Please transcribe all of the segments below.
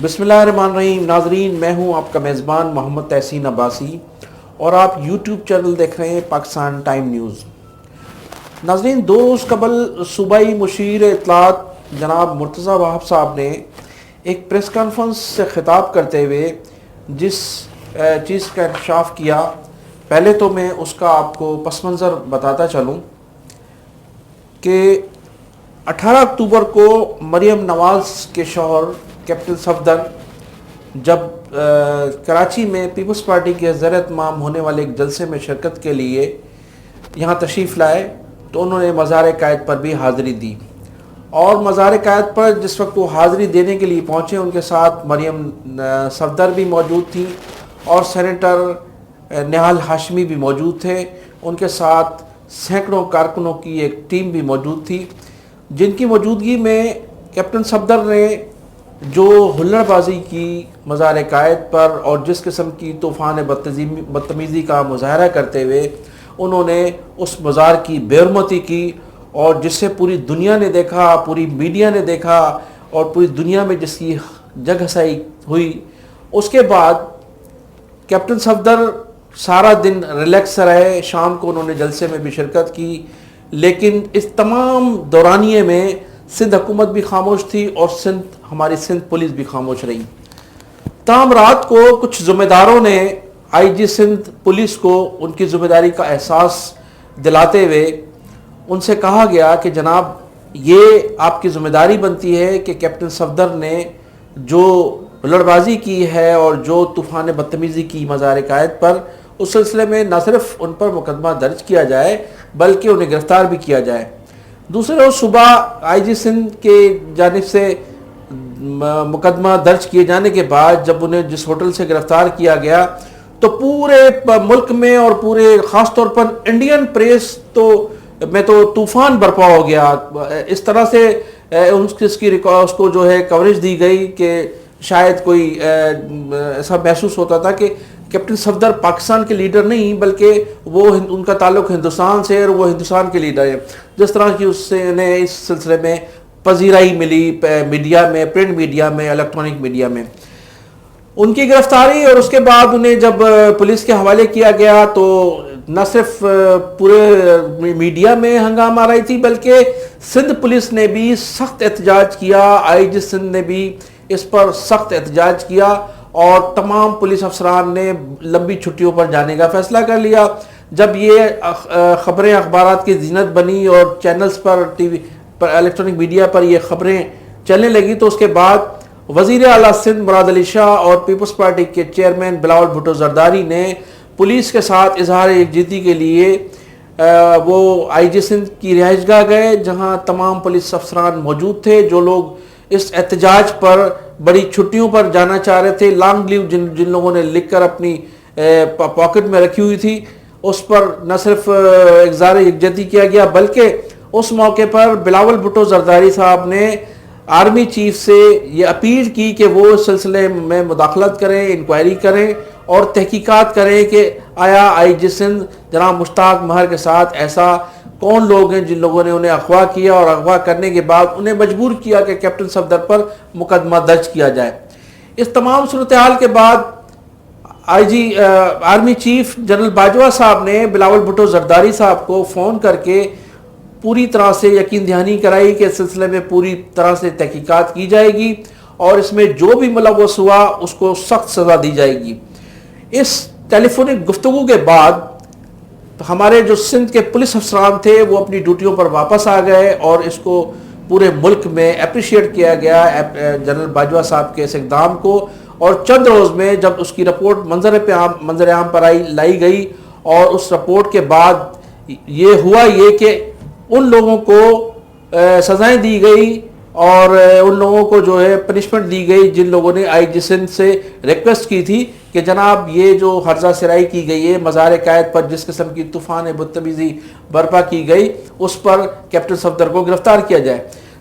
بسم اللہ الرحمن الرحیم. ناظرین، میں ہوں آپ کا میزبان محمد تحسین عباسی اور آپ یوٹیوب چینل دیکھ رہے ہیں پاکستان ٹائم نیوز. ناظرین، 2 روز قبل صوبائی مشیر اطلاعات جناب مرتضیٰ وہاب صاحب نے ایک پریس کانفرنس سے خطاب کرتے ہوئے جس چیز کا انکشاف کیا، پہلے تو میں اس کا آپ کو پس منظر بتاتا چلوں کہ 18 اکتوبر کو مریم نواز کے شوہر کیپٹن صفدر جب کراچی میں پیپلز پارٹی کے زیر اہتمام ہونے والے ایک جلسے میں شرکت کے لیے یہاں تشریف لائے تو انہوں نے مزار قائد پر بھی حاضری دی، اور مزار قائد پر جس وقت وہ حاضری دینے کے لیے پہنچے ان کے ساتھ مریم صفدر بھی موجود تھی اور سینیٹر نہال ہاشمی بھی موجود تھے. ان کے ساتھ سینکڑوں کارکنوں کی ایک ٹیم بھی موجود تھی، جن کی موجودگی میں کیپٹن صفدر نے جو ہلڑ بازی کی مزار قائد پر اور جس قسم کی طوفان بدتمیزی کا مظاہرہ کرتے ہوئے انہوں نے اس مزار کی بے حرمتی کی، اور جس سے پوری دنیا نے دیکھا، پوری میڈیا نے دیکھا اور پوری دنیا میں جس کی جگ ہسائی ہوئی. اس کے بعد کیپٹن صفدر سارا دن ریلیکس رہے، شام کو انہوں نے جلسے میں بھی شرکت کی، لیکن اس تمام دورانیے میں سندھ حکومت بھی خاموش تھی اور ہماری سندھ پولیس بھی خاموش رہی. تاہم رات کو کچھ ذمہ داروں نے آئی جی سندھ پولیس کو ان کی ذمہ داری کا احساس دلاتے ہوئے ان سے کہا گیا کہ جناب، یہ آپ کی ذمہ داری بنتی ہے کہ کیپٹن صفدر نے جو ہلڑ بازی کی ہے اور جو طوفان بدتمیزی کی مزار قائد پر، اس سلسلے میں نہ صرف ان پر مقدمہ درج کیا جائے بلکہ انہیں گرفتار بھی کیا جائے. دوسرے روز صبح آئی جی سندھ کے جانب سے مقدمہ درج کیے جانے کے بعد جب انہیں جس ہوٹل سے گرفتار کیا گیا تو پورے ملک میں اور پورے خاص طور پر انڈین پریس میں تو طوفان برپا ہو گیا. اس طرح سے اس کو جو ہے کوریج دی گئی کہ شاید کوئی ایسا محسوس ہوتا تھا کہ کیپٹن صفدر پاکستان کے لیڈر نہیں بلکہ وہ ان کا تعلق ہندوستان سے اور وہ ہندوستان کے لیڈر ہیں. جس طرح کی اس سے انہیں اس سلسلے میں پذیرائی ملی میڈیا میں، پرنٹ میڈیا میں، الیکٹرانک میڈیا میں. ان کی گرفتاری اور اس کے بعد انہیں جب پولیس کے حوالے کیا گیا تو نہ صرف پورے میڈیا میں ہنگامہ آ رہی تھی بلکہ سندھ پولیس نے بھی سخت احتجاج کیا، آئی جی سندھ نے بھی اس پر سخت احتجاج کیا اور تمام پولیس افسران نے لمبی چھٹیوں پر جانے کا فیصلہ کر لیا. جب یہ خبریں اخبارات کی زینت بنی اور چینلز پر، ٹی وی پر، الیکٹرانک میڈیا پر یہ خبریں چلنے لگی تو اس کے بعد وزیر اعلیٰ سندھ مراد علی شاہ اور پیپلز پارٹی کے چیئرمین بلاول بھٹو زرداری نے پولیس کے ساتھ اظہار یکجہتی کے لیے وہ آئی جی سندھ کی رہائش گاہ گئے، جہاں تمام پولیس افسران موجود تھے. جو لوگ اس احتجاج پر بڑی چھٹیوں پر جانا چاہ رہے تھے، لانگ لیو جن لوگوں نے لکھ کر اپنی پاکٹ میں رکھی ہوئی تھی، اس پر نہ صرف اظہار یکجہتی کیا گیا بلکہ اس موقع پر بلاول بھٹو زرداری صاحب نے آرمی چیف سے یہ اپیل کی کہ وہ اس سلسلے میں مداخلت کریں، انکوائری کریں اور تحقیقات کریں کہ آیا آئی جی سندھ جناب مشتاق مہر کے ساتھ ایسا کون لوگ ہیں جن لوگوں نے انہیں اغوا کیا اور اغوا کرنے کے بعد انہیں مجبور کیا کہ کیپٹن صفدر پر مقدمہ درج کیا جائے. اس تمام صورتحال کے بعد آرمی چیف جنرل باجوہ صاحب نے بلاول بھٹو زرداری صاحب کو فون کر کے پوری طرح سے یقین دہانی کرائی کہ اس سلسلے میں پوری طرح سے تحقیقات کی جائے گی اور اس میں جو بھی ملوث ہوا اس کو سخت سزا دی جائے گی. اس ٹیلی فونک گفتگو کے بعد ہمارے جو سندھ کے پولیس افسران تھے وہ اپنی ڈیوٹیوں پر واپس آ گئے اور اس کو پورے ملک میں اپریشیٹ کیا گیا جنرل باجوہ صاحب کے اس اقدام کو. اور چند روز میں جب اس کی رپورٹ منظر عام پر لائی گئی اور اس رپورٹ کے بعد یہ ہوا کہ ان لوگوں کو سزائیں دی گئی اور ان لوگوں کو جو ہے پنشمنٹ دی گئی جن لوگوں نے آئی جی سندھ سے ریکویسٹ کی تھی کہ جناب یہ جو حرزہ سرائی کی گئی ہے مزار قائد پر، جس قسم کی طوفان بدتمیزی برپا کی گئی اس پر کیپٹن صفدر کو گرفتار کیا جائے.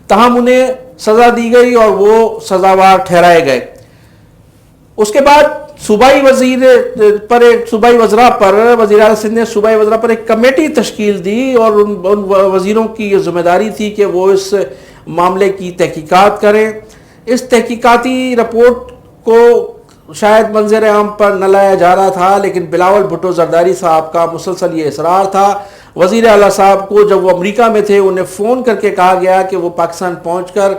تاہم انہیں سزا دی گئی اور وہ سزاوار ٹھہرائے گئے. اس کے بعد صوبائی وزراء پر وزیر اعلیٰ سندھ نے صوبائی وزراء پر ایک کمیٹی تشکیل دی اور ان وزیروں کی یہ ذمہ داری تھی کہ وہ اس معاملے کی تحقیقات کریں. اس تحقیقاتی رپورٹ کو شاید منظر عام پر نہ لایا جا رہا تھا، لیکن بلاول بھٹو زرداری صاحب کا مسلسل یہ اصرار تھا۔ وزیر اعلیٰ صاحب کو جب وہ امریکہ میں تھے انہیں فون کر کے کہا گیا کہ وہ پاکستان پہنچ کر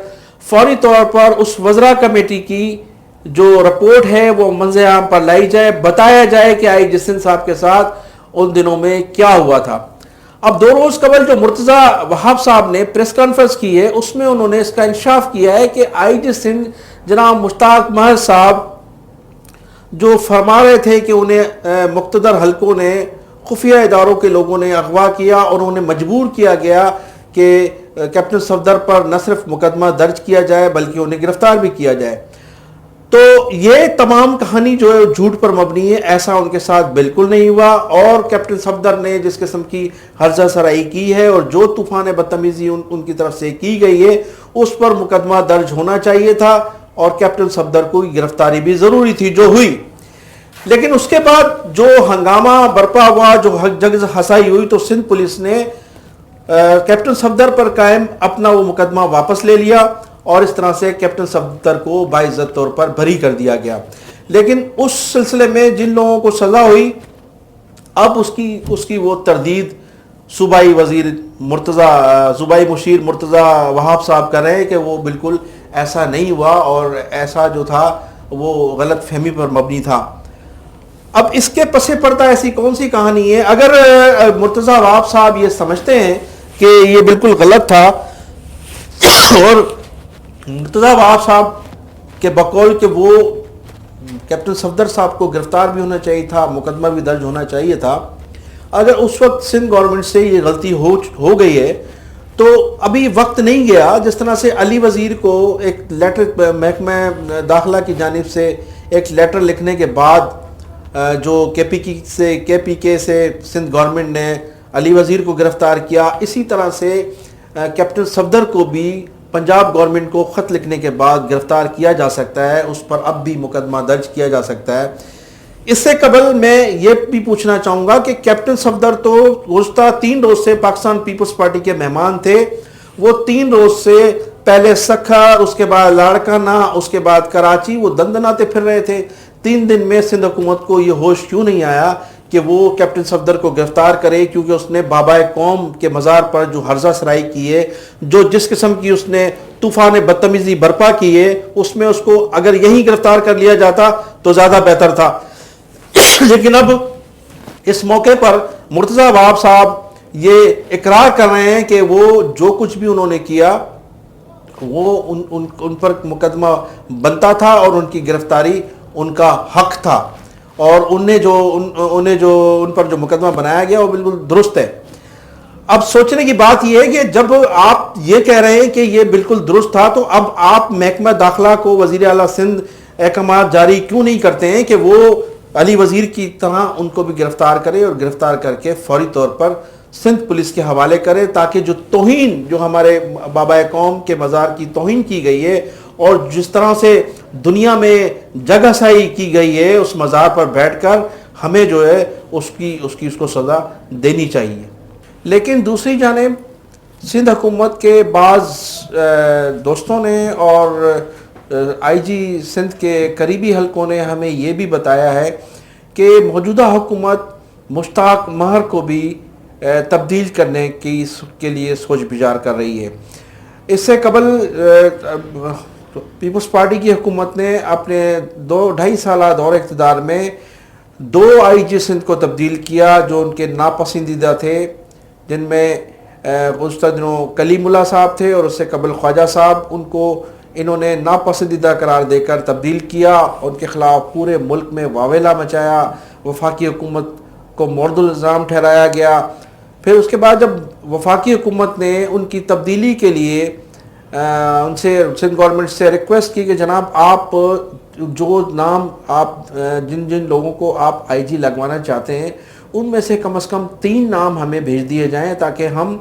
فوری طور پر اس وزراء کمیٹی کی جو رپورٹ ہے وہ منظر عام پر لائی جائے، بتایا جائے کہ آئی جی سندھ صاحب کے ساتھ ان دنوں میں کیا ہوا تھا۔ اب 2 روز قبل جو مرتضی وہاب صاحب نے پریس کانفرنس کی ہے اس میں انہوں نے اس کا انکشاف کیا ہے کہ آئی جی سندھ جناب مشتاق ماہر صاحب جو فرما رہے تھے کہ انہیں مقتدر حلقوں نے، خفیہ اداروں کے لوگوں نے اغوا کیا اور انہیں مجبور کیا گیا کہ کیپٹن صفدر پر نہ صرف مقدمہ درج کیا جائے بلکہ انہیں گرفتار بھی کیا جائے، تو یہ تمام کہانی جو ہے جھوٹ پر مبنی ہے۔ ایسا ان کے ساتھ بالکل نہیں ہوا، اور کیپٹن صفدر نے جس قسم کی ہرزہ سرائی کی ہے اور جو طوفان بدتمیزی ان کی طرف سے کی گئی ہے اس پر مقدمہ درج ہونا چاہیے تھا، اور کیپٹن صفدر کو گرفتاری بھی ضروری تھی جو ہوئی۔ لیکن اس کے بعد جو ہنگامہ برپا ہوا، جو جگز ہسائی ہوئی، تو سندھ پولیس نے کیپٹن صفدر پر قائم اپنا وہ مقدمہ واپس لے لیا، اور اس طرح سے کیپٹن صفدر کو باعزت طور پر بری کر دیا گیا۔ لیکن اس سلسلے میں جن لوگوں کو سزا ہوئی، اب اس کی وہ تردید صوبائی مشیر مرتضی وہاب صاحب کر رہے ہیں کہ وہ بالکل ایسا نہیں ہوا، اور ایسا جو تھا وہ غلط فہمی پر مبنی تھا۔ اب اس کے پس پردہ ایسی کون سی کہانی ہے؟ اگر مرتضی وہاب صاحب یہ سمجھتے ہیں کہ یہ بالکل غلط تھا، اور مرتضی وہاب صاحب کے بقول کہ وہ کیپٹن صفدر صاحب کو گرفتار بھی ہونا چاہیے تھا، مقدمہ بھی درج ہونا چاہیے تھا، اگر اس وقت سندھ گورنمنٹ سے یہ غلطی ہو گئی ہے تو ابھی وقت نہیں گیا۔ جس طرح سے علی وزیر کو ایک لیٹر محکمہ داخلہ کی جانب سے ایک لیٹر لکھنے کے بعد جو کے پی کے سے سندھ گورنمنٹ نے علی وزیر کو گرفتار کیا، اسی طرح سے کیپٹن صفدر کو بھی پنجاب گورنمنٹ کو خط لکھنے کے بعد گرفتار کیا جا سکتا ہے، اس پر اب بھی مقدمہ درج کیا جا سکتا ہے۔ اس سے قبل میں یہ بھی پوچھنا چاہوں گا کہ کیپٹن صفدر تو گزشتہ 3 روز سے پاکستان پیپلز پارٹی کے مہمان تھے، وہ 3 روز سے پہلے سکھر، اس کے بعد لاڑکانہ، اس کے بعد کراچی، وہ دندناتے پھر رہے تھے۔ 3 دن میں سندھ حکومت کو یہ ہوش کیوں نہیں آیا کہ وہ کیپٹن صفدر کو گرفتار کرے؟ کیونکہ اس نے بابائے قوم کے مزار پر جو ہرزہ سرائی کی ہے، جو جس قسم کی اس نے طوفان بدتمیزی برپا کی ہے، اس میں اس کو اگر یہی گرفتار کر لیا جاتا تو زیادہ بہتر تھا۔ لیکن اب اس موقع پر مرتضی وہاب صاحب یہ اقرار کر رہے ہیں کہ وہ جو کچھ بھی انہوں نے کیا وہ ان پر مقدمہ بنتا تھا، اور ان کی گرفتاری ان کا حق تھا، اور انہیں جو ان پر جو مقدمہ بنایا گیا وہ بالکل درست ہے۔ اب سوچنے کی بات یہ ہے کہ جب آپ یہ کہہ رہے ہیں کہ یہ بالکل درست تھا، تو اب آپ محکمہ داخلہ کو وزیر اعلیٰ سندھ احکامات جاری کیوں نہیں کرتے ہیں کہ وہ علی وزیر کی طرح ان کو بھی گرفتار کرے، اور گرفتار کر کے فوری طور پر سندھ پولیس کے حوالے کرے، تاکہ جو توہین، جو ہمارے بابائے قوم کے مزار کی توہین کی گئی ہے، اور جس طرح سے دنیا میں جگہ سائی کی گئی ہے اس مزار پر بیٹھ کر، ہمیں جو ہے اس کو سزا دینی چاہیے۔ لیکن دوسری جانب سندھ حکومت کے بعض دوستوں نے اور آئی جی سندھ کے قریبی حلقوں نے ہمیں یہ بھی بتایا ہے کہ موجودہ حکومت مشتاق ماہر کو بھی تبدیل کرنے کے لیے سوچ بچار کر رہی ہے۔ اس سے قبل پیپلز پارٹی کی حکومت نے اپنے 2.5 سالہ دور اقتدار میں 2 آئی جی سندھ کو تبدیل کیا جو ان کے ناپسندیدہ تھے، جن میں گزشتہ دنوں کلیم اللہ صاحب تھے، اور اس سے قبل خواجہ صاحب۔ ان کو انہوں نے ناپسندیدہ قرار دے کر تبدیل کیا، ان کے خلاف پورے ملک میں واویلا مچایا، وفاقی حکومت کو مورد الزام ٹھہرایا گیا۔ پھر اس کے بعد جب وفاقی حکومت نے ان کی تبدیلی کے لیے ان سے سندھ گورنمنٹ سے ریکویسٹ کی کہ جناب آپ جو نام آپ جن لوگوں کو آپ آئی جی لگوانا چاہتے ہیں ان میں سے کم از کم 3 نام ہمیں بھیج دیے جائیں، تاکہ ہم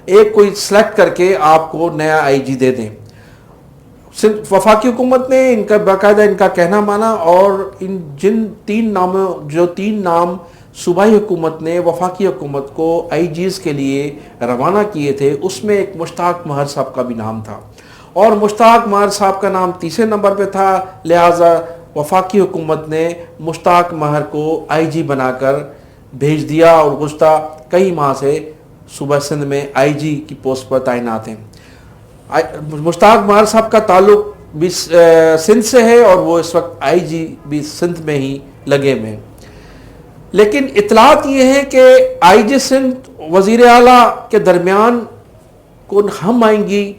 ایک کوئی سلیکٹ کر کے آپ کو نیا آئی جی دے دیں۔ وفاقی حکومت نے ان کا باقاعدہ ان کا کہنا مانا، اور جن 3 نام صوبائی حکومت نے وفاقی حکومت کو آئی جیز کے لیے روانہ کیے تھے، اس میں ایک مشتاق ماہر صاحب کا بھی نام تھا، اور مشتاق مہر صاحب کا نام تیسرے نمبر پہ تھا، لہٰذا وفاقی حکومت نے مشتاق مہر کو آئی جی بنا کر بھیج دیا اور گزشتہ کئی ماہ سے صوبہ سندھ میں آئی جی کی پوسٹ پر تعینات ہیں۔ مشتاق مہر صاحب کا تعلق بھی سندھ سے ہے اور وہ اس وقت آئی جی بھی سندھ میں ہی لگے ہوئے ہیں، لیکن اطلاعات یہ ہے کہ آئی جی سندھ وزیر اعلیٰ کے درمیان کون ہم آئنگی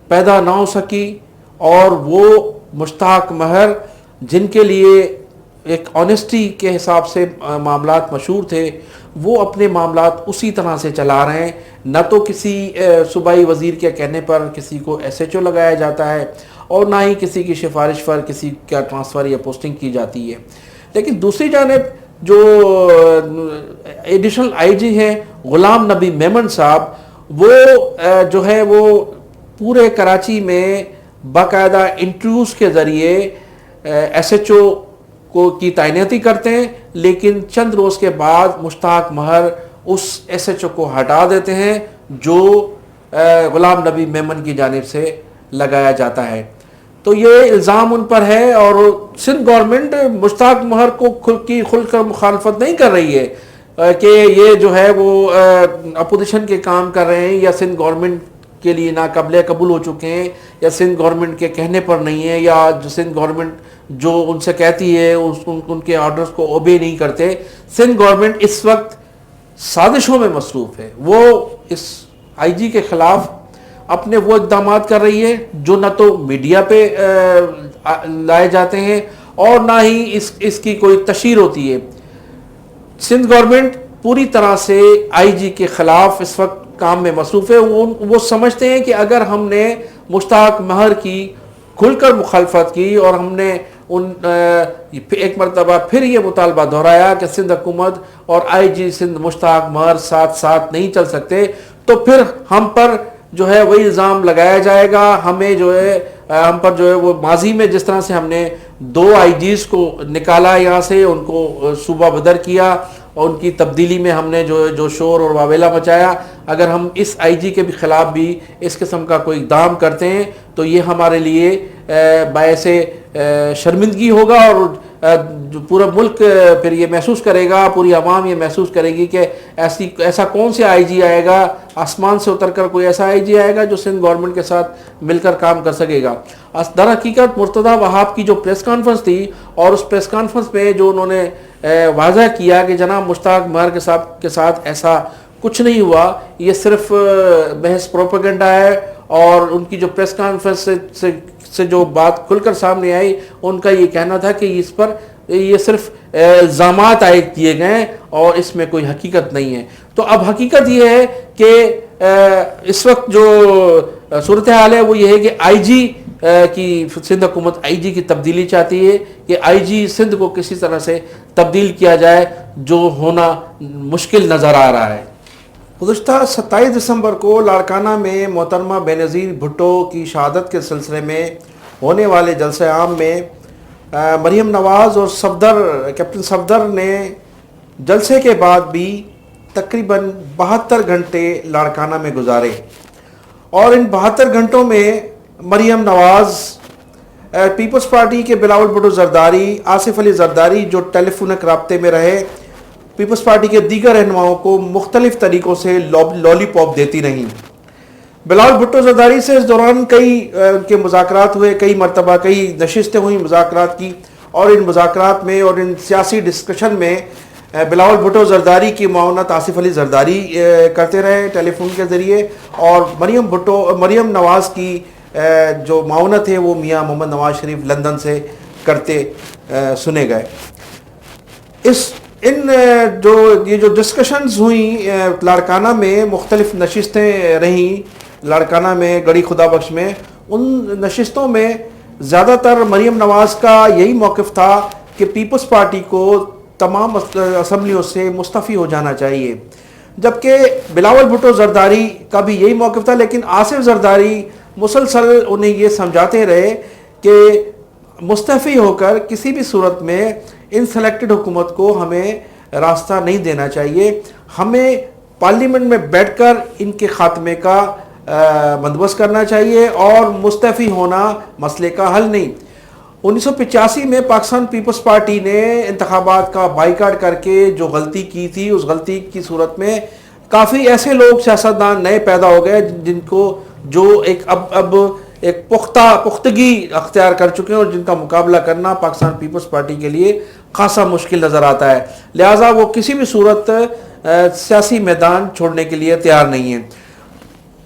پیدا نہ ہو سکی، اور وہ مشتاق مہر جن کے لیے ایک آنیسٹی کے حساب سے معاملات مشہور تھے، وہ اپنے معاملات اسی طرح سے چلا رہے ہیں، نہ تو کسی صوبائی وزیر کے کہنے پر کسی کو ایس ایچ او لگایا جاتا ہے اور نہ ہی کسی کی سفارش پر کسی کا ٹرانسفر یا پوسٹنگ کی جاتی ہے۔ لیکن دوسری جانب جو ایڈیشنل آئی جی ہیں غلام نبی میمن صاحب، وہ جو ہے وہ پورے کراچی میں باقاعدہ انٹرویوز کے ذریعے ایس ایچ او کو کی تعیناتی کرتے ہیں، لیکن چند روز کے بعد مشتاق مہر اس ایس ایچ او کو ہٹا دیتے ہیں جو غلام نبی میمن کی جانب سے لگایا جاتا ہے۔ تو یہ الزام ان پر ہے، اور سندھ گورنمنٹ مشتاق مہر کو کھل کر مخالفت نہیں کر رہی ہے کہ یہ جو ہے وہ اپوزیشن کے کام کر رہے ہیں یا سندھ گورنمنٹ کے لیے ناقابل قبول ہو چکے ہیں یا سندھ گورنمنٹ کے کہنے پر نہیں ہے، یا جو سندھ گورنمنٹ جو ان سے کہتی ہے ان کے آرڈرز کو اوبے نہیں کرتے۔ سندھ گورنمنٹ اس وقت سازشوں میں مصروف ہے، وہ اس آئی جی کے خلاف اپنے وہ اقدامات کر رہی ہے جو نہ تو میڈیا پہ لائے جاتے ہیں اور نہ ہی اس کی کوئی تشہیر ہوتی ہے۔ سندھ گورنمنٹ پوری طرح سے آئی جی کے خلاف اس وقت کام میں مصروف ہے۔ وہ سمجھتے ہیں کہ اگر ہم نے مشتاق مہر کی کھل کر مخالفت کی اور ہم نے ایک مرتبہ پھر یہ مطالبہ دہرایا کہ سندھ حکومت اور آئی جی سندھ مشتاق مہر ساتھ نہیں چل سکتے، تو پھر ہم پر جو ہے وہی الزام لگایا جائے گا، ہمیں جو ہے ہم پر جو ہے وہ ماضی میں جس طرح سے ہم نے 2 آئی جیز کو نکالا یہاں سے، ان کو صوبہ بدر کیا اور ان کی تبدیلی میں ہم نے جو شور اور واویلا مچایا، اگر ہم اس آئی جی کے بھی خلاف بھی اس قسم کا کوئی اقدام کرتے ہیں تو یہ ہمارے لیے باعث شرمندگی ہوگا، اور پورا ملک پھر یہ محسوس کرے گا، پوری عوام یہ محسوس کرے گی کہ ایسا کون سے آئی جی آئے گا، آسمان سے اتر کر کوئی ایسا آئی جی آئے گا جو سندھ گورنمنٹ کے ساتھ مل کر کام کر سکے گا۔ در حقیقت مرتضیٰ وہاب کی جو پریس کانفرنس تھی، اور اس پریس کانفرنس میں جو انہوں نے واضح کیا کہ جناب مشتاق مہر کے ساتھ ایسا کچھ نہیں ہوا، یہ صرف محض پروپیگنڈا ہے، اور ان کی جو پریس کانفرنس سے جو بات کھل کر سامنے آئی، ان کا یہ کہنا تھا کہ اس پر یہ صرف الزامات عائد کیے گئے ہیں اور اس میں کوئی حقیقت نہیں ہے۔ تو اب حقیقت یہ ہے کہ اس وقت جو صورتحال ہے وہ یہ ہے کہ آئی جی کی سندھ حکومت آئی جی کی تبدیلی چاہتی ہے کہ آئی جی سندھ کو کسی طرح سے تبدیل کیا جائے، جو ہونا مشکل نظر آ رہا ہے۔ گزشتہ 27 دسمبر کو لاڑکانہ میں محترمہ بینظیر بھٹو کی شہادت کے سلسلے میں ہونے والے جلسہ عام میں مریم نواز اور کیپٹن صفدر نے جلسے کے بعد بھی تقریباً 72 گھنٹے لاڑکانہ میں گزارے، اور ان 72 گھنٹوں میں مریم نواز، پیپلز پارٹی کے بلاول بھٹو زرداری، آصف علی زرداری جو ٹیلی فونک رابطے میں رہے، پیپلز پارٹی کے دیگر رہنماؤں کو مختلف طریقوں سے لالی پاپ دیتی رہیں۔ بلاول بھٹو زرداری سے اس دوران کئی ان کے مذاکرات ہوئے، کئی مرتبہ کئی نشستیں ہوئیں مذاکرات کی، اور ان مذاکرات میں اور ان سیاسی ڈسکشن میں بلاول بھٹو زرداری کی معاونت آصف علی زرداری کرتے رہے ٹیلی فون کے ذریعے، اور مریم نواز کی جو معاونت ہے وہ میاں محمد نواز شریف لندن سے کرتے سنے گئے۔ یہ جو ڈسکشنز ہوئیں لاڑکانہ میں، مختلف نشستیں رہیں لاڑکانہ میں گڑھی خدا بخش میں، ان نشستوں میں زیادہ تر مریم نواز کا یہی موقف تھا کہ پیپلز پارٹی کو تمام اسمبلیوں سے مستعفی ہو جانا چاہیے، جبکہ بلاول بھٹو زرداری کا بھی یہی موقف تھا، لیکن آصف زرداری مسلسل انہیں یہ سمجھاتے رہے کہ مستعفی ہو کر کسی بھی صورت میں ان سلیکٹڈ حکومت کو ہمیں راستہ نہیں دینا چاہیے، ہمیں پارلیمنٹ میں بیٹھ کر ان کے خاتمے کا بندوبست کرنا چاہیے اور مستعفی ہونا مسئلے کا حل نہیں۔ 1985 میں پاکستان پیپلز پارٹی نے انتخابات کا بائیکاٹ کر کے جو غلطی کی تھی، اس غلطی کی صورت میں کافی ایسے لوگ سیاستدان نئے پیدا ہو گئے جن کو جو اب ایک پختگی اختیار کر چکے ہیں اور جن کا مقابلہ کرنا پاکستان پیپلز پارٹی کے لیے خاصا مشکل نظر آتا ہے، لہٰذا وہ کسی بھی صورت سیاسی میدان چھوڑنے کے لیے تیار نہیں ہیں۔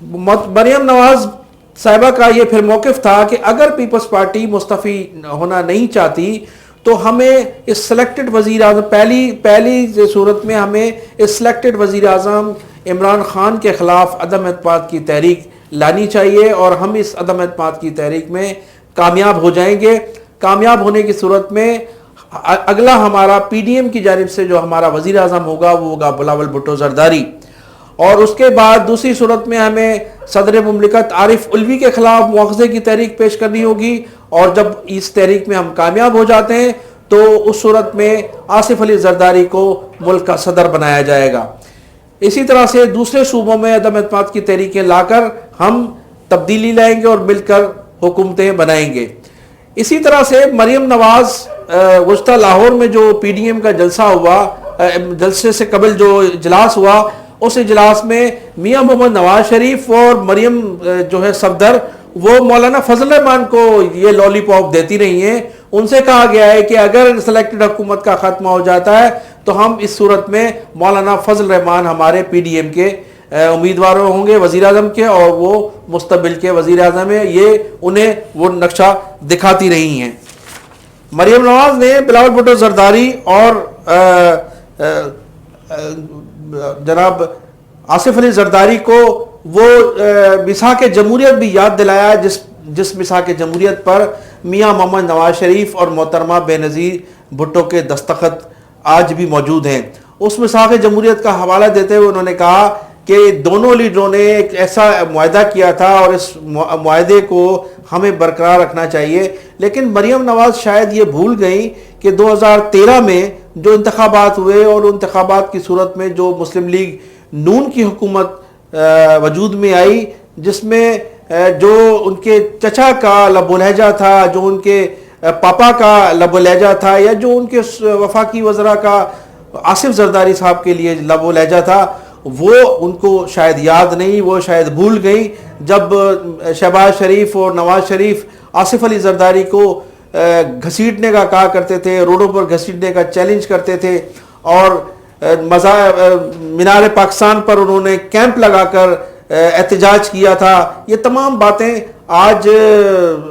مریم نواز صاحبہ کا یہ پھر موقف تھا کہ اگر پیپلز پارٹی مستعفی ہونا نہیں چاہتی تو ہمیں اس سلیکٹڈ وزیر اعظم پہلی صورت میں ہمیں اس سلیکٹڈ وزیر اعظم عمران خان کے خلاف عدم اعتماد کی تحریک لانی چاہیے اور ہم اس عدم اعتماد کی تحریک میں کامیاب ہو جائیں گے۔ کامیاب ہونے کی صورت میں اگلا ہمارا پی ڈی ایم کی جانب سے جو ہمارا وزیر اعظم ہوگا وہ ہوگا بلاول بھٹو زرداری، اور اس کے بعد دوسری صورت میں ہمیں صدر مملکت عارف علوی کے خلاف مواخذے کی تحریک پیش کرنی ہوگی، اور جب اس تحریک میں ہم کامیاب ہو جاتے ہیں تو اس صورت میں آصف علی زرداری کو ملک کا صدر بنایا جائے گا۔ اسی طرح سے دوسرے صوبوں میں عدم اعتماد کی تحریکیں لا کر ہم تبدیلی لائیں گے اور مل کر حکومتیں بنائیں گے۔ اسی طرح سے مریم نواز گزشتہ لاہور میں جو پی ڈی ایم کا جلسہ ہوا، جلسے سے قبل جو اجلاس ہوا، اس اجلاس میں میاں محمد نواز شریف اور مریم جو ہے صفدر وہ مولانا فضل الرحمان کو یہ لالی پاپ دیتی رہی ہیں۔ ان سے کہا گیا ہے کہ اگر سلیکٹڈ حکومت کا خاتمہ ہو جاتا ہے تو ہم اس صورت میں مولانا فضل الرحمان ہمارے پی ڈی ایم کے امیدوار ہوں گے وزیر اعظم کے، اور وہ مستقبل کے وزیر اعظم ہیں، یہ انہیں وہ نقشہ دکھاتی رہی ہیں۔ مریم نواز نے بلاول بھٹو زرداری اور جناب آصف علی زرداری کو وہ مساق جمہوریت بھی یاد دلایا جس مساق جمہوریت پر میاں محمد نواز شریف اور محترمہ بے نظیر بھٹو کے دستخط آج بھی موجود ہیں۔ اس مساق جمہوریت کا حوالہ دیتے ہوئے انہوں نے کہا کہ دونوں لیڈروں نے ایک ایسا معاہدہ کیا تھا اور اس معاہدے کو ہمیں برقرار رکھنا چاہیے، لیکن مریم نواز شاید یہ بھول گئیں کہ 2013 میں جو انتخابات ہوئے اور انتخابات کی صورت میں جو مسلم لیگ نون کی حکومت وجود میں آئی، جس میں جو ان کے چچا کا لب و لہجہ تھا، جو ان کے پاپا کا لب و لہجہ تھا، یا جو ان کے وفاقی وزراء کا آصف زرداری صاحب کے لیے لب و لہجہ تھا، وہ ان کو شاید یاد نہیں، وہ شاید بھول گئی جب شہباز شریف اور نواز شریف آصف علی زرداری کو گھسیٹنے کا کہا کرتے تھے، روڈوں پر گھسیٹنے کا چیلنج کرتے تھے، اور مینار پاکستان پر انہوں نے کیمپ لگا کر احتجاج کیا تھا۔ یہ تمام باتیں آج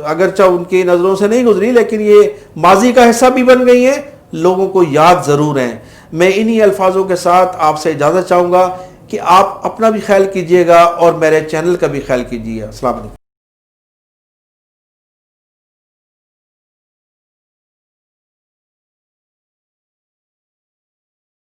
اگرچہ ان کی نظروں سے نہیں گزری لیکن یہ ماضی کا حصہ بھی بن گئی ہیں، لوگوں کو یاد ضرور ہیں۔ میں انہی الفاظوں کے ساتھ آپ سے اجازت چاہوں گا کہ آپ اپنا بھی خیال کیجئے گا اور میرے چینل کا بھی خیال کیجئے گا۔ السلام علیکم۔